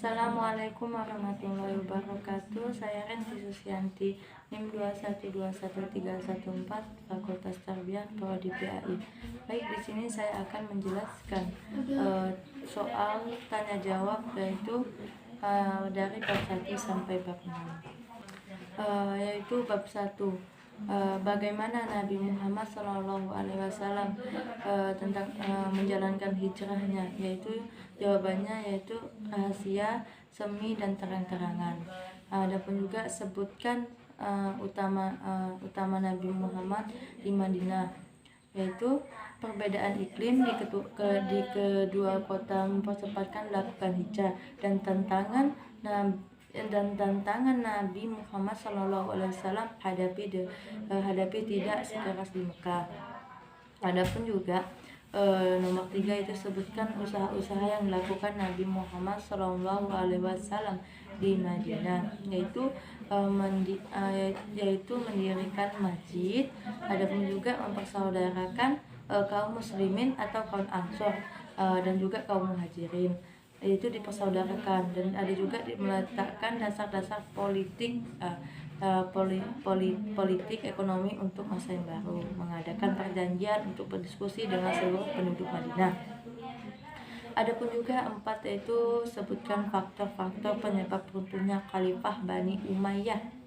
Assalamualaikum warahmatullahi wabarakatuh. Saya Rensi Susianti, NIM 2121314, Fakultas Tarbiyah Prodi PAI. Baik, di sini saya akan menjelaskan soal tanya jawab, yaitu dari bab 1 sampai bab 6. Yaitu bab 1, bagaimana Nabi Muhammad SAW tentang menjalankan hijrahnya, yaitu jawabannya yaitu rahasia, semi, dan terang-terangan. Adapun juga sebutkan utama Nabi Muhammad di Madinah, yaitu perbedaan iklim di kedua kota mempercepatkan lakukan hijrah, dan tantangan Nabi Muhammad SAW hadapi tidak sekeras di Mekah. Adapun juga nomor 3 itu sebutkan usaha-usaha yang dilakukan Nabi Muhammad SAW di Madinah, yaitu mendirikan masjid. Adapun juga mempersaudarakan kaum muslimin atau kaum ansor dan juga kaum muhajirin, itu dipersaudarakan. Dan ada juga meletakkan dasar-dasar politik ekonomi untuk masa yang baru, mengadakan perjanjian untuk berdiskusi dengan seluruh penduduk Madinah. Adapun juga 4, yaitu sebutkan faktor-faktor penyebab runtuhnya Khalifah Bani Umayyah.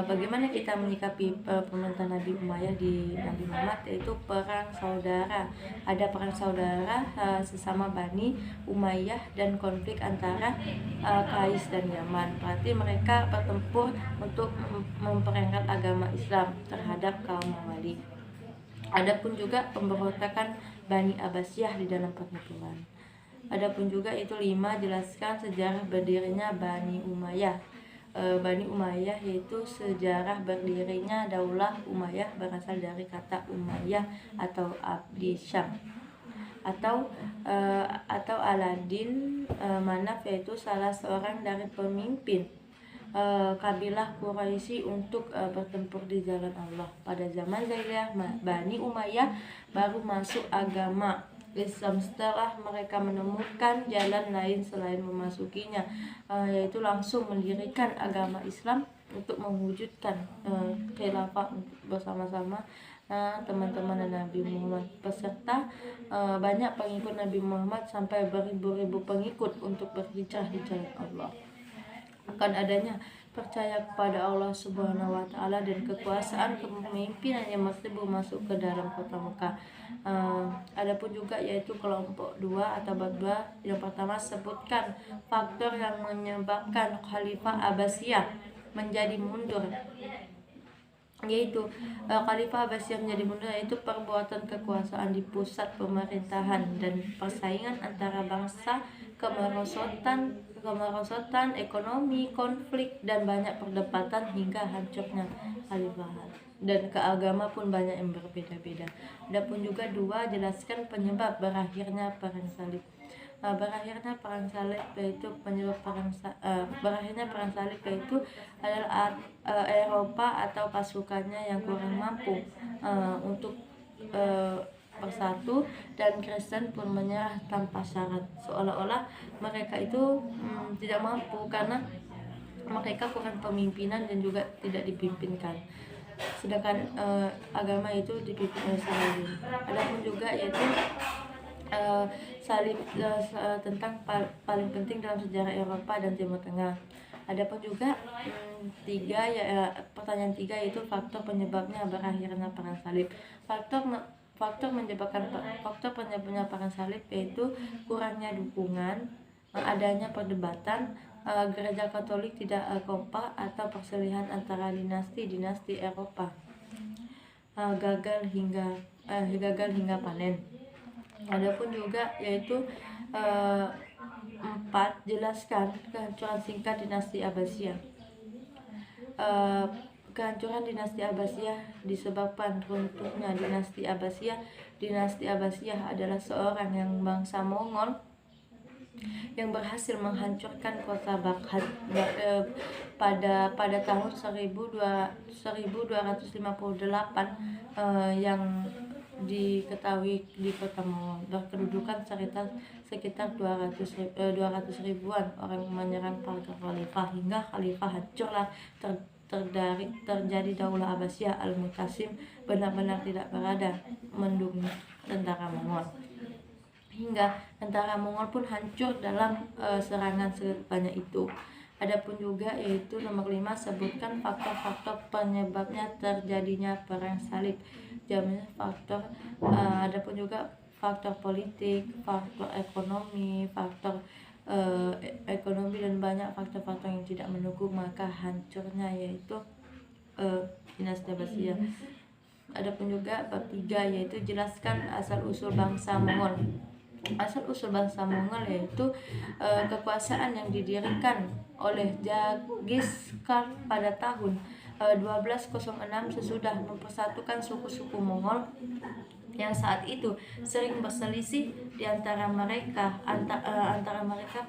Bagaimana kita menyikapi pemerintahan Nabi Umayyah di Nabi Muhammad, yaitu perang saudara. Ada perang saudara sesama Bani Umayyah dan konflik antara Qais dan Yaman. Berarti mereka bertempur untuk memperangkat agama Islam terhadap kaum Mawali. Adapun juga pemberontakan Bani Abbasiyah di dalam pertempuran. Adapun juga itu 5, jelaskan sejarah berdirinya Bani Umayyah. Bani Umayyah yaitu sejarah berdirinya Daulah Umayyah berasal dari kata Umayyah atau Abdi Syam atau Aladin Manaf, yaitu salah seorang dari pemimpin kabilah Quraisy untuk bertempur di jalan Allah. Pada zaman jahiliyah, Bani Umayyah baru masuk agama Islam setelah mereka menemukan jalan lain selain memasukinya, yaitu langsung mendirikan agama Islam untuk mewujudkan khilafah bersama-sama teman-teman Nabi Muhammad, beserta banyak pengikut Nabi Muhammad sampai beribu-ribu pengikut untuk berhijrah di jalan Allah. Akan adanya percaya kepada Allah Subhanahu wa Ta'ala dan kekuasaan kepemimpinan yang masih masuk ke dalam kota Mekah. Adapun juga yaitu kelompok 2 atau bab 2. Yang pertama, sebutkan faktor yang menyebabkan Khalifah Abbasiyah menjadi mundur, yaitu Khalifah Abbasiyah menjadi mundur yaitu perbuatan kekuasaan di pusat pemerintahan dan persaingan antara bangsa, kemerosotan ekonomi, konflik, dan banyak perdebatan hingga hancurnya khalifahan. Dan ke agama pun banyak yang berbeda-beda. Adapun juga 2, jelaskan penyebab berakhirnya perang salib. Berakhirnya perang salib yaitu adalah Eropa atau pasukannya yang kurang mampu untuk bersatu, dan Kristen pun menyerah tanpa syarat, seolah-olah mereka itu tidak mampu karena mereka kurang pemimpinan dan juga tidak dipimpinkan, sedangkan agama itu dipimpin oleh Saladin. Adapun juga yaitu salib tentang paling penting dalam sejarah Eropa dan Timur Tengah. Adapun juga 3, pertanyaan 3, yaitu faktor penyebabnya berakhirnya perang salib. Faktor penyebabnya perang salib yaitu kurangnya dukungan, adanya perdebatan, gereja Katolik tidak kompak, atau perselisihan antara dinasti Eropa, gagal hingga panen. Adapun juga yaitu 4, jelaskan kehancuran singkat dinasti Abbasiyah. Kehancuran dinasti Abbasiyah disebabkan runtuhnya dinasti Abbasiyah. Dinasti Abbasiyah adalah seorang yang bangsa Mongol yang berhasil menghancurkan kota Baghdad pada tahun 1258, yang diketahui di kota Mongol. Berkedudukan sekitar 200 ribuan orang menyerang para khalifah hingga khalifah hancurlah. Terjadi Daulah Abbasiyah. Al-Mutasim benar-benar tidak berada mendukung tentara Mongol, hingga tentara Mongol pun hancur dalam serangan sebanyak itu. Adapun juga yaitu nomor 5, sebutkan faktor-faktor penyebabnya terjadinya perang salib. Jawabannya adapun juga faktor politik, faktor ekonomi, ekonomi dan banyak faktor-faktor yang tidak mendukung maka hancurnya yaitu dinasti Abbasiyah. Adapun juga bab 3 yaitu jelaskan asal usul bangsa Mongol. Asal usul bangsa Mongol yaitu kekuasaan yang didirikan oleh Genghis Khan pada tahun 1206 sesudah mempersatukan suku-suku Mongol yang saat itu sering berselisih di antara mereka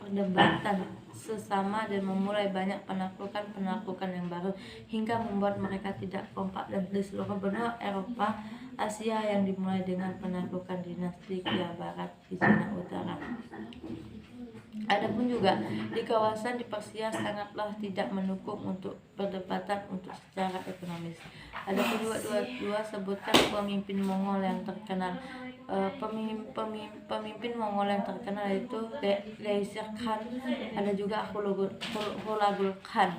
perdebatan sesama dan memulai banyak penaklukan yang baru hingga membuat mereka tidak kompak dan di seluruh benua Eropa Asia yang dimulai dengan penaklukan dinasti Kia Barat di Cina Utara. Adapun juga di kawasan di Persia sangatlah tidak mendukung untuk perdebatan untuk secara ekonomis. Adapun dua sebutkan pemimpin Mongol yang terkenal. Pemimpin Mongol yang terkenal yaitu Genghis Khan, ada juga Hulagu Khan.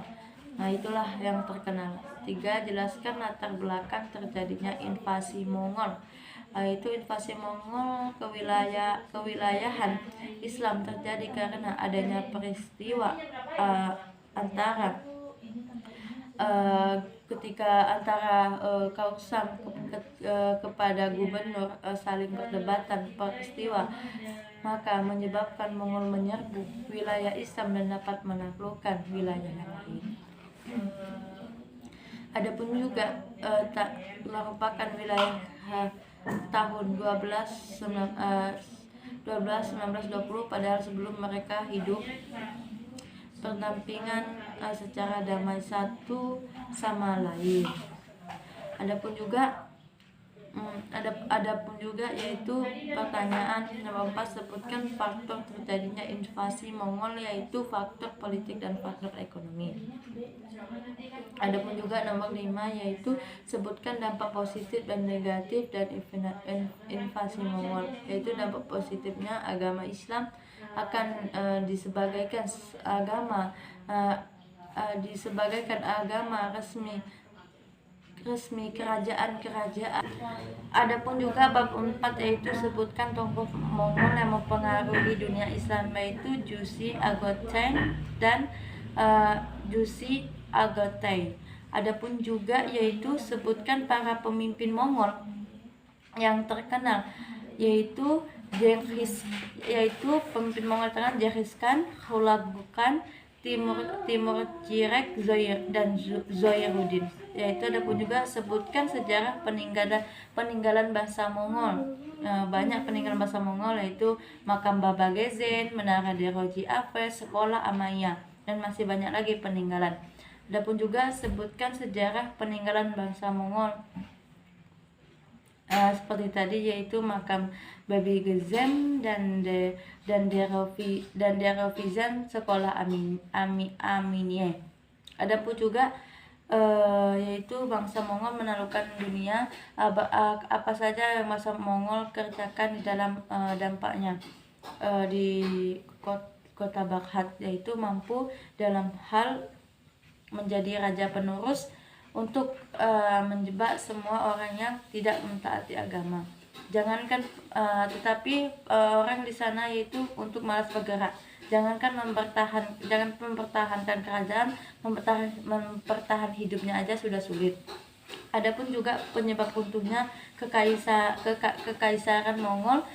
Nah, itulah yang terkenal. 3, jelaskan latar belakang terjadinya invasi Mongol. Yaitu invasi Mongol ke wilayahan Islam terjadi karena adanya peristiwa ketika antara Kausam kepada gubernur saling perdebatan peristiwa, maka menyebabkan Mongol menyerbu wilayah Islam dan dapat menaklukkan wilayah yang lain. Adapun juga tak merupakan wilayah tahun 1920, padahal sebelum mereka hidup berdampingan secara damai satu sama lain. Adapun juga yaitu pertanyaan nomor 4, sebutkan faktor terjadinya invasi Mongol yaitu faktor politik dan faktor ekonomi. Adapun juga nomor 5 yaitu sebutkan dampak positif dan negatif dan invasi Mongol, yaitu dampak positifnya agama Islam akan disebagaikan agama resmi kerajaan. Adapun juga bab 4 yaitu sebutkan tokoh Mongol yang mempengaruhi dunia Islam yaitu Jusi Agotai dan Adapun juga yaitu sebutkan para pemimpin Mongol yang terkenal yaitu pemimpin Mongol terkenal Genghis Khan, Hulagu Khan, Timur Cirek, dan Zoyerudin. Yaitu adapun juga sebutkan sejarah peninggalan bangsa Mongol. Banyak peninggalan bangsa Mongol yaitu makam Baba Gezen, Menara Deroji Afes, Sekolah Amaya, dan masih banyak lagi peninggalan. Adapun juga sebutkan sejarah peninggalan bangsa Mongol seperti tadi yaitu makam Babi Gezen dan Derovizan, Sekolah Aminie. Adapun juga yaitu bangsa Mongol menaklukkan dunia, apa saja yang bangsa Mongol kerjakan di dalam dampaknya di kota Baghdad, yaitu mampu dalam hal menjadi raja penerus untuk menjebak semua orang yang tidak mentaati agama. Tetapi orang di sana yaitu untuk malas bergerak. Jangan mempertahankan kerajaan, mempertahan hidupnya aja sudah sulit. Adapun juga penyebab runtuhnya kekaisaran Mongol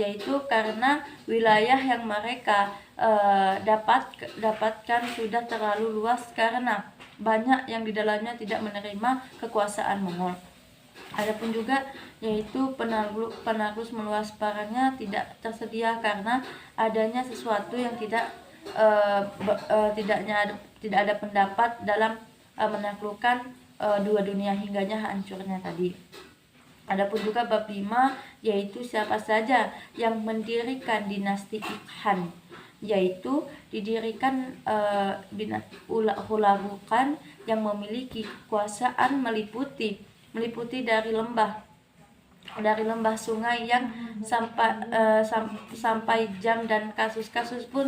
yaitu karena wilayah yang mereka dapatkan sudah terlalu luas karena banyak yang di dalamnya tidak menerima kekuasaan Mongol. Adapun juga yaitu penakluk meluas parangnya tidak tersedia karena adanya sesuatu yang tidak ada pendapat dalam menaklukkan dua dunia hingganya hancurnya tadi. Adapun juga bab 5 yaitu siapa saja yang mendirikan dinasti Han, yaitu didirikan hulagukan yang memiliki kekuasaan meliputi dari lembah sungai yang sampai jam dan kasus-kasus pun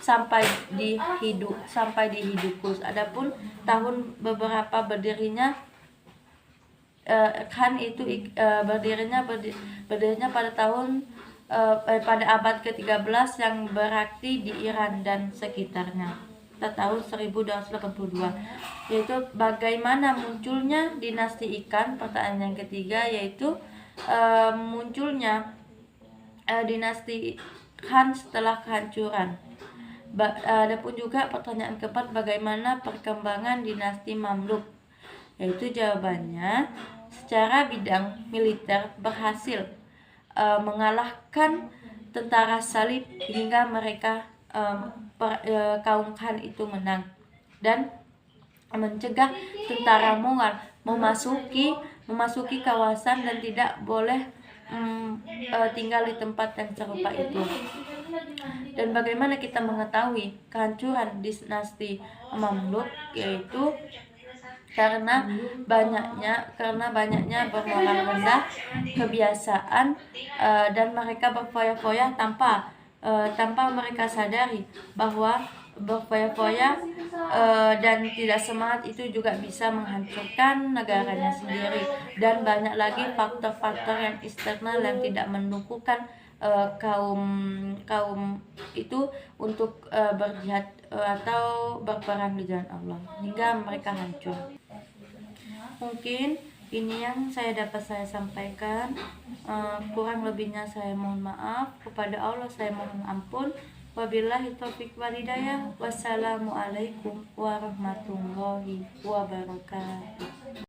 sampai di Hidupus. Adapun tahun beberapa berdirinya Khan itu berdirinya pada pada abad ke-13 yang berarti di Iran dan sekitarnya pada tahun 1282. Yaitu bagaimana munculnya dinasti ikan. Pertanyaan yang ketiga yaitu munculnya dinasti Khan setelah kehancuran. Adapun juga pertanyaan keempat, bagaimana perkembangan dinasti Mamluk, yaitu jawabannya secara bidang militer berhasil mengalahkan tentara salib hingga mereka kaum Khan itu menang dan mencegah tentara Mongol memasuki kawasan dan tidak boleh tinggal di tempat yang serupa itu. Dan bagaimana kita mengetahui kehancuran dinasti Mamluk, yaitu karena banyaknya bermoral rendah, kebiasaan dan mereka berfoya-foya tanpa mereka sadari bahwa berfoya-foya dan tidak semangat itu juga bisa menghancurkan negaranya sendiri. Dan banyak lagi faktor-faktor yang eksternal yang tidak mendukungkan kaum itu untuk berjihad atau berperang di jalan Allah hingga mereka hancur. Mungkin ini yang dapat saya sampaikan. Kurang lebihnya saya mohon maaf. Kepada Allah saya mohon ampun. Wabillahi taufiq wal hidayah. Wassalamualaikum warahmatullahi wabarakatuh.